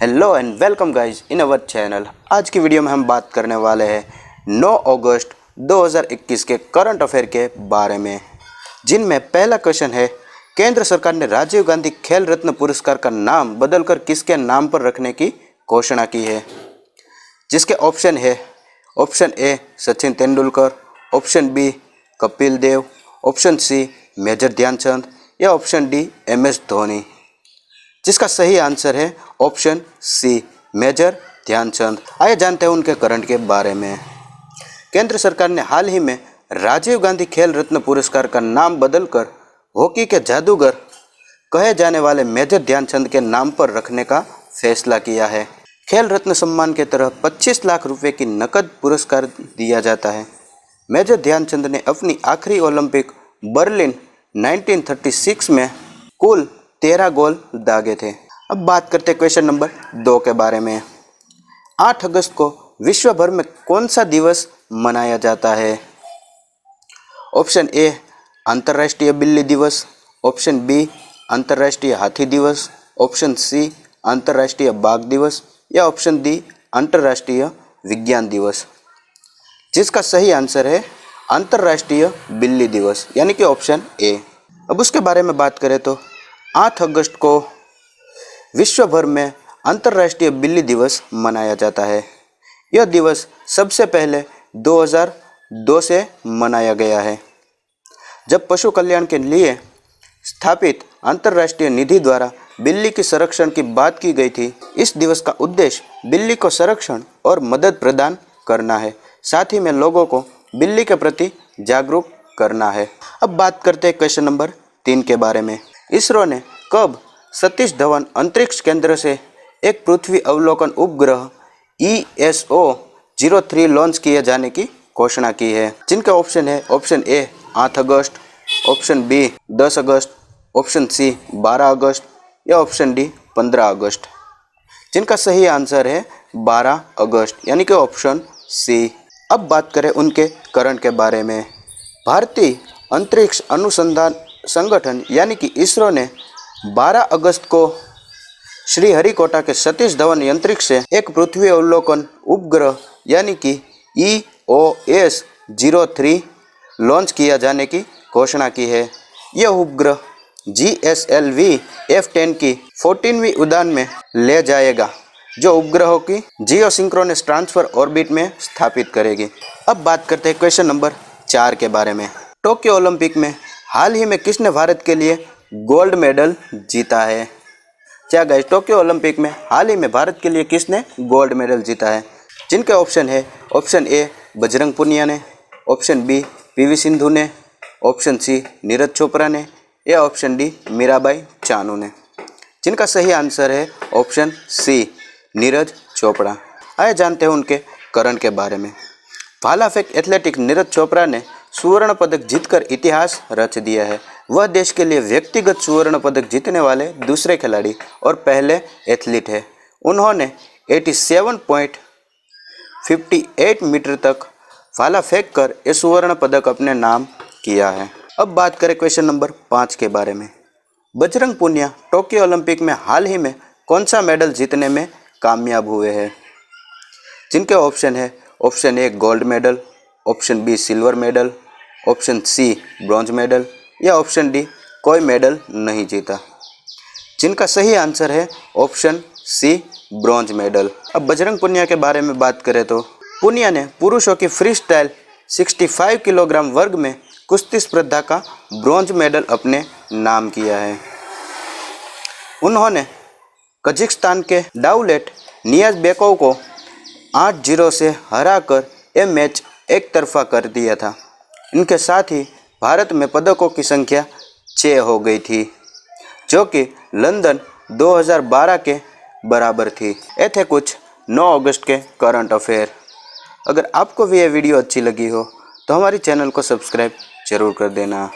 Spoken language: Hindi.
Hello and welcome guys in our channel. आज की वीडियो में हम बात करने वाले हैं 9 अगस्त 2021 के करंट अफेयर के बारे में, जिनमें पहला क्वेश्चन है, केंद्र सरकार ने राजीव गांधी खेल रत्न पुरस्कार का नाम बदलकर किसके नाम पर रखने की घोषणा की है। जिसके ऑप्शन है, option A Sachin Tendulkar, option B Kapil Dev, option C major Dhyan Chand या ऑप्शन डी MS धोनी। जिसका सही आंसर है ऑप्शन सी मेजर ध्यानचंद। आइए जानते हैं उनके करंट के बारे में। केंद्र सरकार ने हाल ही में राजीव गांधी खेल रत्न पुरस्कार का नाम बदलकर हॉकी के जादूगर कहे जाने वाले मेजर ध्यानचंद के नाम पर रखने का फैसला किया है। खेल रत्न सम्मान के तरह 25 लाख रुपए की नकद पुरस्कार दिया जाता है। मेजर ध्यानचंद ने अपनी आखिरी ओलंपिक बर्लिन 1936 में कुल 13 गोल दागे थे। अब बात करते हैं क्वेश्चन नंबर 2 के बारे में। 8 अगस्त को विश्व भर में कौन सा दिवस मनाया जाता है। ऑप्शन ए अंतर्राष्ट्रीय बिल्ली दिवस, ऑप्शन बी अंतर्राष्ट्रीय हाथी दिवस, ऑप्शन सी अंतर्राष्ट्रीय बाघ दिवस या ऑप्शन डी अंतर्राष्ट्रीय विज्ञान दिवस। जिसका सही आंसर है अंतर्राष्ट्रीय बिल्ली दिवस, यानी कि ऑप्शन ए। अब उसके बारे में बात करें तो 8 अगस्त को विश्व भर में अंतर्राष्ट्रीय बिल्ली दिवस मनाया जाता है। यह दिवस सबसे पहले 2002 से मनाया गया है, जब पशु कल्याण के लिए स्थापित अंतर्राष्ट्रीय निधि द्वारा बिल्ली के संरक्षण की बात की गई थी। इस दिवस का उद्देश्य बिल्ली को संरक्षण और मदद प्रदान करना है, साथ ही में लोगों को बिल्ली के प्रति जागरूक करना है। अब बात करते हैं क्वेश्चन नंबर 3 के बारे में। इसरो ने कब सतीश धवन अंतरिक्ष केंद्र से एक पृथ्वी अवलोकन उपग्रह ESO-03 लॉन्च किए जाने की घोषणा की है। जिनके ऑप्शन है, ऑप्शन ए 8 अगस्त, ऑप्शन बी 10 अगस्त, ऑप्शन सी 12 अगस्त या ऑप्शन डी 15 अगस्त। जिनका सही आंसर है 12 अगस्त, यानी कि ऑप्शन सी। अब बात करें उनके करंट के बारे में। भारतीय अंतरिक्ष अनुसंधान संगठन यानी कि इसरो ने 12 अगस्त को श्रीहरिकोटा के सतीश धवन अंतरिक्ष से एक पृथ्वी अवलोकन उपग्रह यानी कि EOS-03 लॉन्च किया जाने की घोषणा की है। यह उपग्रह GSLV F10 की 14वीं उड़ान में ले जाएगा, जो उपग्रहों की जियोसिंक्रोनस ट्रांसफर ऑर्बिट में स्थापित करेगी। अब बात करते हैं क्वेश्चन नंबर 4 के बारे में। टोक्यो ओलंपिक में हाल ही में किसने भारत के लिए गोल्ड मेडल जीता है। क्या गाइस, टोक्यो ओलंपिक में हाल ही में भारत के लिए किसने गोल्ड मेडल जीता है। जिनके ऑप्शन है, ऑप्शन ए बजरंग पुनिया ने, ऑप्शन बी PV सिंधु ने, ऑप्शन सी नीरज चोपड़ा ने या ऑप्शन डी मीराबाई चानू ने। जिनका सही आंसर है ऑप्शन सी नीरज चोपड़ा। आइए जानते हैं उनके करंट के बारे में। भाला फेंक एथलेटिक नीरज चोपड़ा ने स्वर्ण पदक जीतकर इतिहास रच दिया है। वह देश के लिए व्यक्तिगत स्वर्ण पदक जीतने वाले दूसरे खिलाड़ी और पहले एथलीट है। उन्होंने 87.58 मीटर तक भाला फेंक कर यह स्वर्ण पदक अपने नाम किया है। अब बात करें क्वेश्चन नंबर 5 के बारे में। बजरंग पुनिया टोक्यो ओलंपिक में हाल ही में कौन सा मेडल जीतने में कामयाब हुए हैं। जिनके ऑप्शन है, option A gold medal, option B silver medal, option C bronze medal या ऑप्शन डी कोई मेडल नहीं जीता। जिनका सही आंसर है ऑप्शन सी ब्रॉन्ज मेडल। अब बजरंग पुनिया के बारे में बात करें तो पुनिया ने पुरुषों की फ्री स्टाइल 65 किलोग्राम वर्ग में कुश्ती स्पर्धा का ब्रॉन्ज मेडल अपने नाम किया है। उन्होंने कजाकिस्तान के डाउलेट नियाज बेकोव को 8-0 से हराकर यह मैच एक तरफा कर दिया था। इनके साथ ही भारत में पदकों की संख्या 6 हो गई थी, जो कि लंदन 2012 के बराबर थी। ये थे कुछ 9 अगस्त के करंट अफेयर। अगर आपको भी ये वीडियो अच्छी लगी हो तो हमारी चैनल को सब्सक्राइब जरूर कर देना।